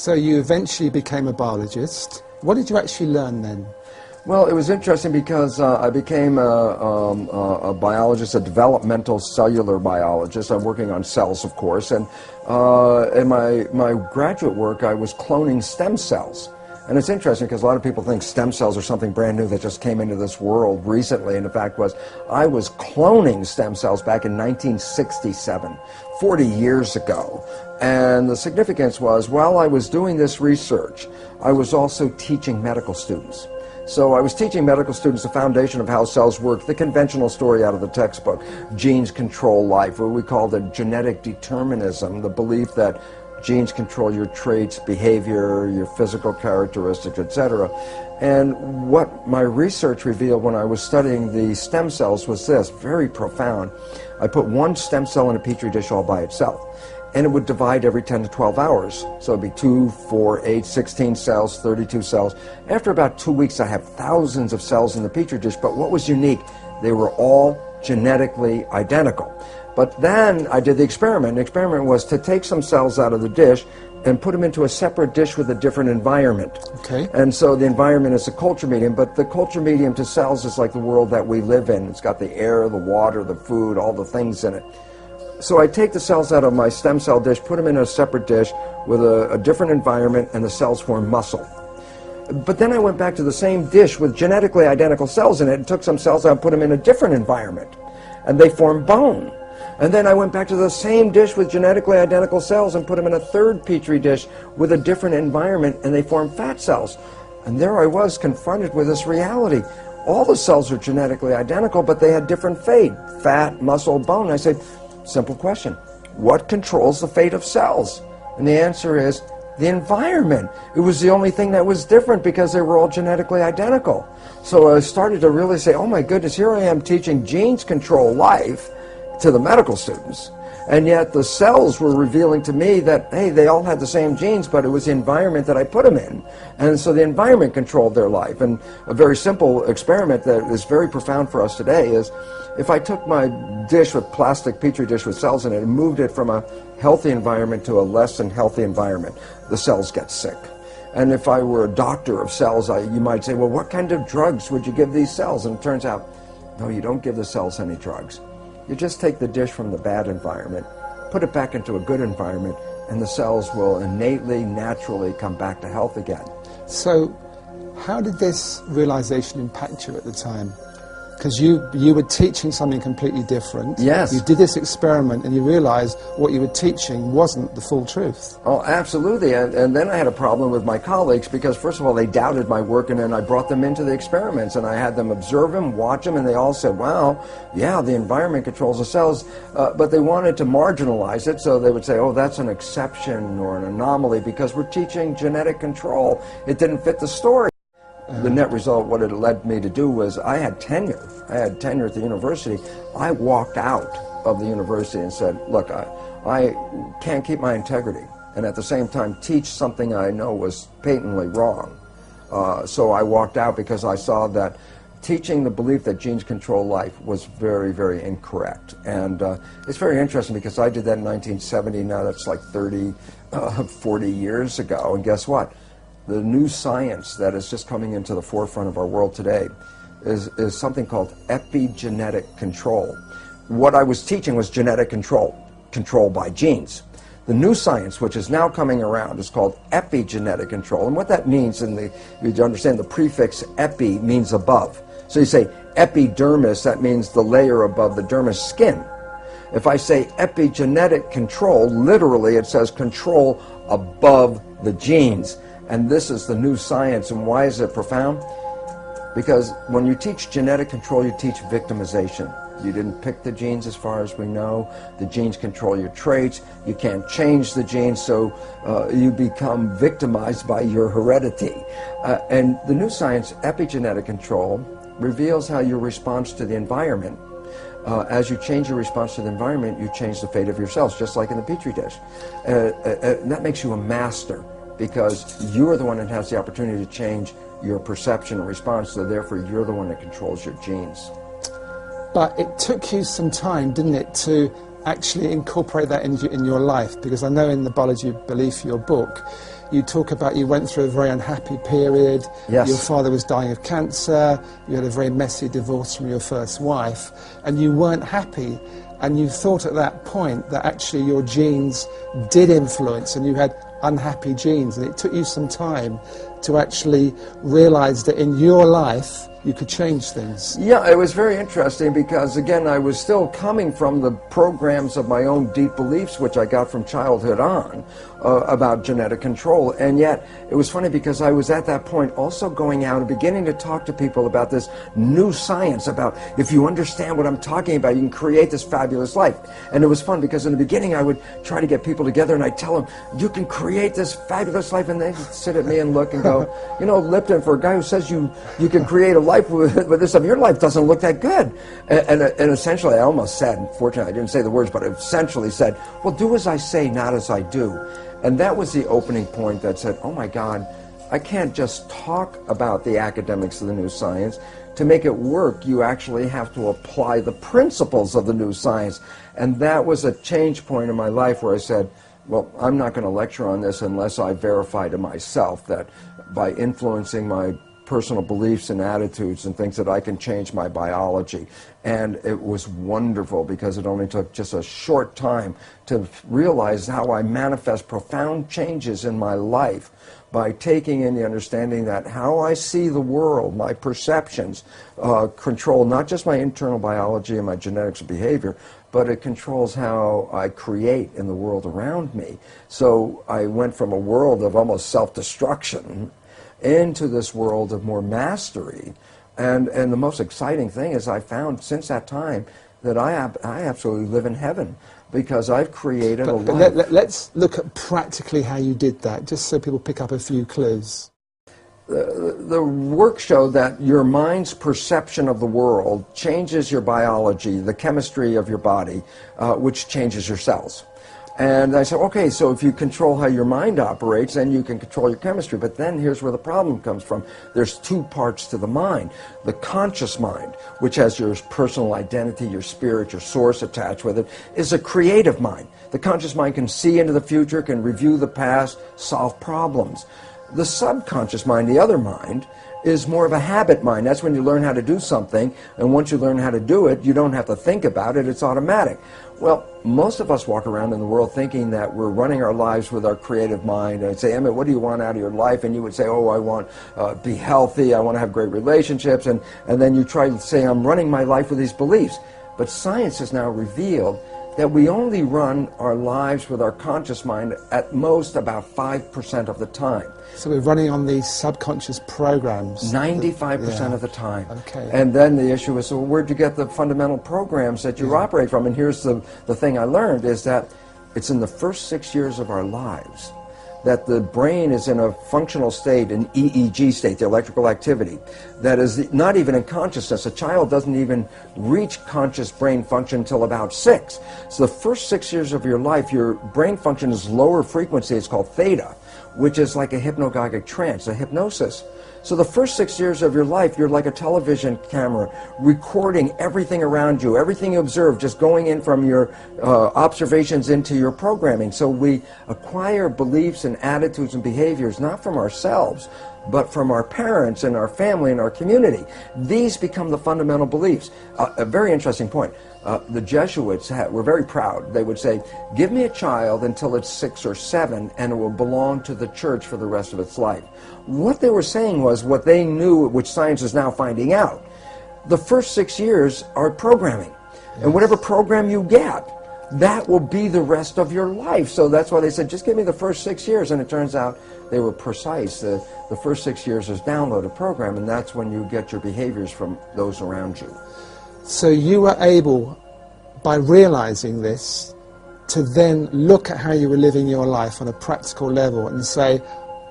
So you eventually became a biologist. What did you actually learn then? Well, it was interesting because I became a biologist, a developmental cellular biologist. I'm working on cells, of course, and in my graduate work, I was cloning stem cells. And it's interesting because a lot of people think stem cells are something brand new that just came into this world recently, and the fact was I was cloning stem cells back in 1967, 40 years ago. And the significance was, while I was doing this research, I was also teaching medical students. So I was teaching medical students the foundation of how cells work, the conventional story out of the textbook, genes control life, what we call the genetic determinism, the belief that genes control your traits, behavior, your physical characteristics, etc. And what my research revealed when I was studying the stem cells was this, very profound. I put one stem cell in a petri dish all by itself, and it would divide every 10 to 12 hours. So it'd be 2, 4, 8, 16 cells, 32 cells. After about 2 weeks, I have thousands of cells in the petri dish, but what was unique, they were all genetically identical. But then I did the experiment. The experiment was to take some cells out of the dish and put them into a separate dish with a different environment. Okay. And so the environment is a culture medium, but the culture medium to cells is like the world that we live in. It's got the air, the water, the food, all the things in it. So I take the cells out of my stem cell dish, put them in a separate dish with a different environment, and the cells form muscle. But then I went back to the same dish with genetically identical cells in it and took some cells out and put them in a different environment, and they form bone. And then I went back to the same dish with genetically identical cells and put them in a third petri dish with a different environment, and they formed fat cells. And there I was confronted with this reality. All the cells are genetically identical, but they had different fate, fat, muscle, bone. I said, simple question, what controls the fate of cells? And the answer is the environment. It was the only thing that was different because they were all genetically identical. So I started to really say, oh my goodness, here I am teaching genes control life to the medical students, and yet the cells were revealing to me that, hey, they all had the same genes, but it was the environment that I put them in, and so the environment controlled their life. And a very simple experiment that is very profound for us today is, if I took my dish with plastic petri dish with cells in it and moved it from a healthy environment to a less than healthy environment, the cells get sick. And if I were a doctor of cells, you might say, well, what kind of drugs would you give these cells? And it turns out, no, you don't give the cells any drugs. You just take the dish from the bad environment, put it back into a good environment, and the cells will innately, naturally come back to health again. So how did this realization impact you at the time? Because you were teaching something completely different. Yes. You did this experiment and you realized what you were teaching wasn't the full truth. Oh, absolutely. And then I had a problem with my colleagues because, first of all, they doubted my work, and then I brought them into the experiments and I had them observe them, watch them, and they all said, wow, yeah, the environment controls the cells. But they wanted to marginalize it, so they would say, oh, that's an exception or an anomaly because we're teaching genetic control. It didn't fit the story. The net result, what it led me to do was I had tenure. I had tenure at the university. I walked out of the university and said, look, I can't keep my integrity and at the same time teach something I know was patently wrong. So I walked out because I saw that teaching the belief that genes control life was very, very incorrect. And it's very interesting because I did that in 1970. Now that's like 40 years ago. And guess what? The new science that is just coming into the forefront of our world today is something called epigenetic control. What I was teaching was genetic control by genes. The new science, which is now coming around, is called epigenetic control. And what that means, you understand the prefix epi means above. So you say epidermis, that means the layer above the dermis, skin. If I say epigenetic control, literally it says control above the genes. And this is the new science. And why is it profound? Because when you teach genetic control, you teach victimization. You didn't pick the genes as far as we know. The genes control your traits. You can't change the genes, so you become victimized by your heredity. And the new science, epigenetic control, reveals how your response to the environment, as you change your response to the environment, you change the fate of your cells, just like in the Petri dish. And that makes you a master, because you're the one that has the opportunity to change your perception and response, so therefore you're the one that controls your genes. But it took you some time, didn't it, to actually incorporate that in your life? Because I know in the Biology of Belief, your book, you talk about you went through a very unhappy period. Yes. Your father was dying of cancer. You had a very messy divorce from your first wife, and you weren't happy. And you thought at that point that actually your genes did influence, and you had unhappy genes, and it took you some time to actually realise that in your life you could change things. Yeah, it was very interesting because, again, I was still coming from the programs of my own deep beliefs, which I got from childhood on, about genetic control. And yet, it was funny because I was at that point also going out and beginning to talk to people about this new science, about if you understand what I'm talking about, you can create this fabulous life. And it was fun because in the beginning I would try to get people together and I'd tell them, you can create this fabulous life, and they'd sit at me and look and go, you know, Lipton, for a guy who says you can create a life with this stuff, your life doesn't look that good. And essentially I almost said, unfortunately I didn't say the words, but I essentially said, well, do as I say, not as I do. And that was the opening point that said, oh my God, I can't just talk about the academics of the new science. To make it work, you actually have to apply the principles of the new science. And that was a change point in my life where I said, well, I'm not going to lecture on this unless I verify to myself that by influencing my personal beliefs and attitudes and things that I can change my biology. And it was wonderful because it only took just a short time to realize how I manifest profound changes in my life by taking in the understanding that how I see the world, my perceptions, control not just my internal biology and my genetics and behavior, but it controls how I create in the world around me. So I went from a world of almost self-destruction into this world of more mastery. And the most exciting thing is I found since that time that I absolutely live in heaven because I've created a life. Let's look at practically how you did that, just so people pick up a few clues. The work showed that your mind's perception of the world changes your biology, the chemistry of your body, which changes your cells. And I said, okay, so if you control how your mind operates, then you can control your chemistry. But then here's where the problem comes from. There's two parts to the mind. The conscious mind, which has your personal identity, your spirit, your source attached with it, is a creative mind. The conscious mind can see into the future, can review the past, solve problems. The subconscious mind, the other mind, is more of a habit mind. That's when you learn how to do something, and once you learn how to do it, you don't have to think about it, it's automatic. Well, most of us walk around in the world thinking that we're running our lives with our creative mind. And I'd say, Emmett, what do you want out of your life? And you would say, oh, I want to be healthy, I want to have great relationships, and then you try to say, I'm running my life with these beliefs. But science has now revealed that we only run our lives with our conscious mind at most about 5% of the time. So we're running on these subconscious programs. 95% of the time. Okay. And then the issue is, so where'd you get the fundamental programs that you operate from? And here's the thing I learned is that it's in the first 6 years of our lives that the brain is in a functional state, an EEG state, the electrical activity, that is not even in consciousness. A child doesn't even reach conscious brain function until about 6. So the first 6 years of your life, your brain function is lower frequency. It's called theta, which is like a hypnagogic trance, a hypnosis. So the first 6 years of your life, you're like a television camera, recording everything around you, everything you observe, just going in from your observations into your programming. So we acquire beliefs and attitudes and behaviors, not from ourselves, but from our parents and our family and our community. These become the fundamental beliefs. A very interesting point. The Jesuits were very proud. They would say, give me a child until it's 6 or 7 and it will belong to the church for the rest of its life. What they were saying was what they knew, which science is now finding out. The first 6 years are programming. Yes. And whatever program you get, that will be the rest of your life. So that's why they said, just give me the first 6 years. And it turns out they were precise. The first 6 years is download a program, and that's when you get your behaviors from those around you. So you were able, by realizing this, to then look at how you were living your life on a practical level and say,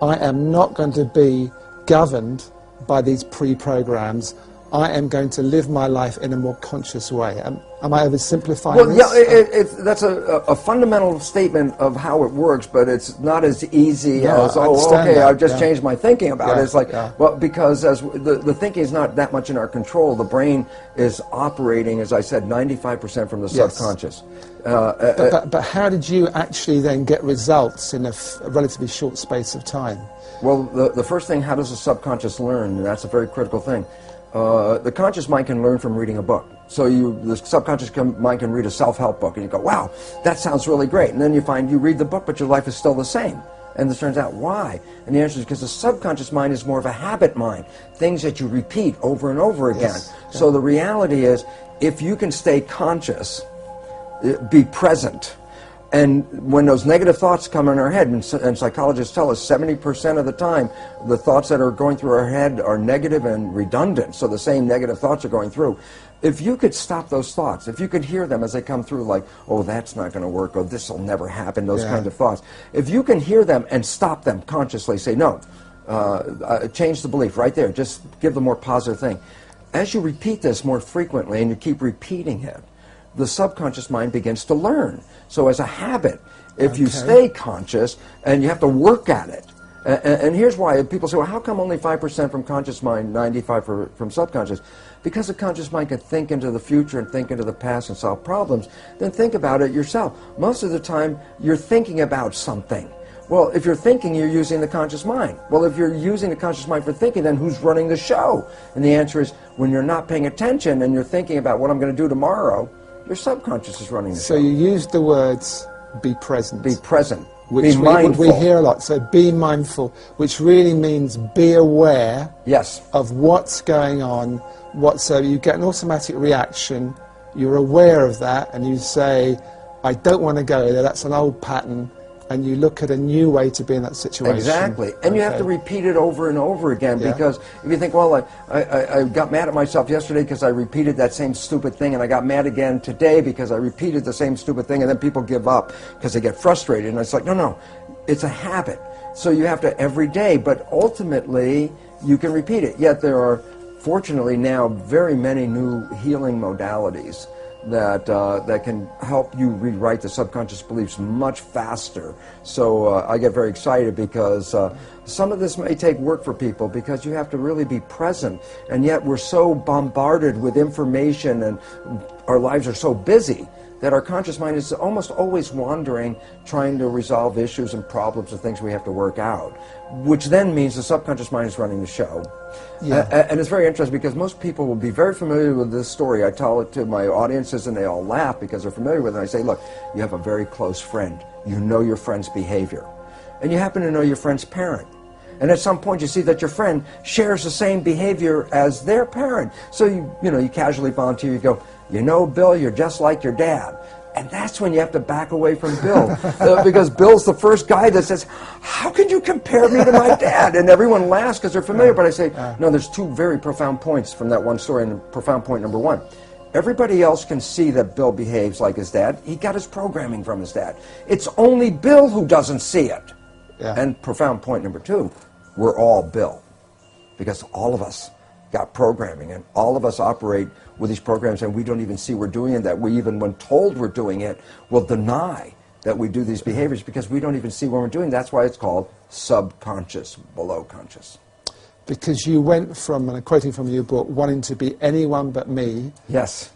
I am not going to be governed by these pre-programs. I am going to live my life in a more conscious way. Am I oversimplifying Well, this? yeah, that's a fundamental statement of how it works, but it's not as easy No, as, I oh, understand okay, that, I've just yeah. changed my thinking about it. Yeah, It's like, yeah. well, because as the thinking is not that much in our control. The brain is operating, as I said, 95% from the Yes. subconscious. But how did you actually then get results in a relatively short space of time? Well, the first thing, how does the subconscious learn? And that's a very critical thing. The conscious mind can learn from reading a book. So the subconscious mind can read a self-help book, and you go, wow, that sounds really great. And then you find you read the book, but your life is still the same. And it turns out, why? And the answer is because the subconscious mind is more of a habit mind, things that you repeat over and over again. Yes. Yeah. So the reality is, if you can stay conscious, be present, and when those negative thoughts come in our head, and psychologists tell us 70% of the time, the thoughts that are going through our head are negative and redundant, so the same negative thoughts are going through. If you could stop those thoughts, if you could hear them as they come through, like, oh, that's not going to work, or this will never happen, those kind of thoughts. If you can hear them and stop them consciously, say, no, change the belief right there, just give the more positive thing. As you repeat this more frequently and you keep repeating it, the subconscious mind begins to learn. So as a habit, if you stay conscious, and you have to work at it, and here's why people say, well, how come only 5% from conscious mind, 95% from subconscious? Because the conscious mind can think into the future and think into the past and solve problems. Then think about it yourself. Most of the time, you're thinking about something. Well, if you're thinking, you're using the conscious mind. Well, if you're using the conscious mind for thinking, then who's running the show? And the answer is, when you're not paying attention and you're thinking about what I'm going to do tomorrow, your subconscious is running the show. So you used the words, be present. Be present. Which be mindful. We hear a lot. So be mindful, which really means be aware of what's going on. So you get an automatic reaction, you're aware of that, and you say, I don't want to go there, that's an old pattern, and you look at a new way to be in that situation. Exactly. And you have to repeat it over and over again, because if you think, well, I got mad at myself yesterday because I repeated that same stupid thing, and I got mad again today because I repeated the same stupid thing, and then people give up because they get frustrated. And it's like, no, it's a habit. So you have to every day, but ultimately you can repeat it. Yet there are, fortunately now, very many new healing modalities that can help you rewrite the subconscious beliefs much faster. So I get very excited because some of this may take work for people, because you have to really be present, and yet we're so bombarded with information and our lives are so busy that our conscious mind is almost always wandering, trying to resolve issues and problems and things we have to work out, which then means the subconscious mind is running the show. And it's very interesting, because most people will be very familiar with this story. I tell it to my audiences and they all laugh because they're familiar with it. I say, look, you have a very close friend. You know your friend's behavior. And you happen to know your friend's parent. And at some point you see that your friend shares the same behavior as their parent. So you casually volunteer, you go, you know, Bill, you're just like your dad. And that's when you have to back away from Bill, because Bill's the first guy that says, how can you compare me to my dad? And everyone laughs because they're familiar, but I say, no, there's two very profound points from that one story, and profound point number one. Everybody else can see that Bill behaves like his dad. He got his programming from his dad. It's only Bill who doesn't see it. And profound point number two, we're all Bill, because all of us got programming, and all of us operate with these programs, and we don't even see we're doing it. That we, even when told we're doing it, will deny that we do these behaviors, because we don't even see when we're doing. That's why it's called subconscious, below conscious. Because you went from, and I'm quoting from your book, wanting to be anyone but me,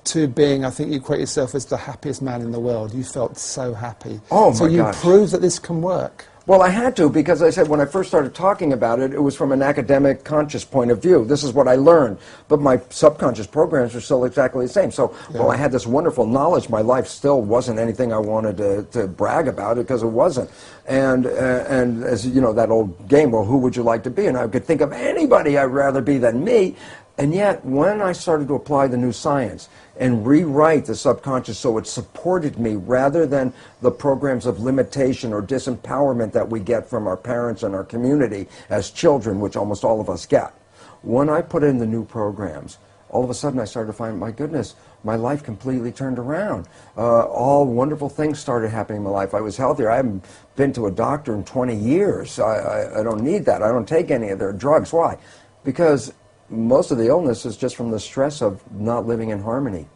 to being, I think you quote yourself as the happiest man in the world. You felt so happy. Oh my gosh. So you proved that this can work. Well, I had to, because I said when I first started talking about it, it was from an academic, conscious point of view. This is what I learned. But my subconscious programs are still exactly the same. So while I had this wonderful knowledge, my life still wasn't anything I wanted to brag about it, because it wasn't. And as you know, that old game, well, who would you like to be? And I could think of anybody I'd rather be than me. And yet, when I started to apply the new science and rewrite the subconscious so it supported me, rather than the programs of limitation or disempowerment that we get from our parents and our community as children, which almost all of us get, when I put in the new programs, all of a sudden I started to find, my goodness, my life completely turned around. All wonderful things started happening in my life. I was healthier. I haven't been to a doctor in 20 years. I don't need that. I don't take any of their drugs. Why? Because most of the illness is just from the stress of not living in harmony.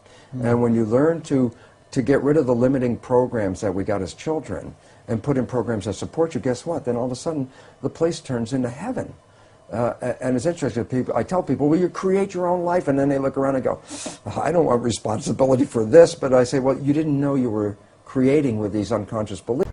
And when you learn to get rid of the limiting programs that we got as children and put in programs that support you, guess what? Then all of a sudden, the place turns into heaven. And it's interesting, people, I tell people, well, you create your own life, and then they look around and go, I don't want responsibility for this, but I say, well, you didn't know you were creating with these unconscious beliefs.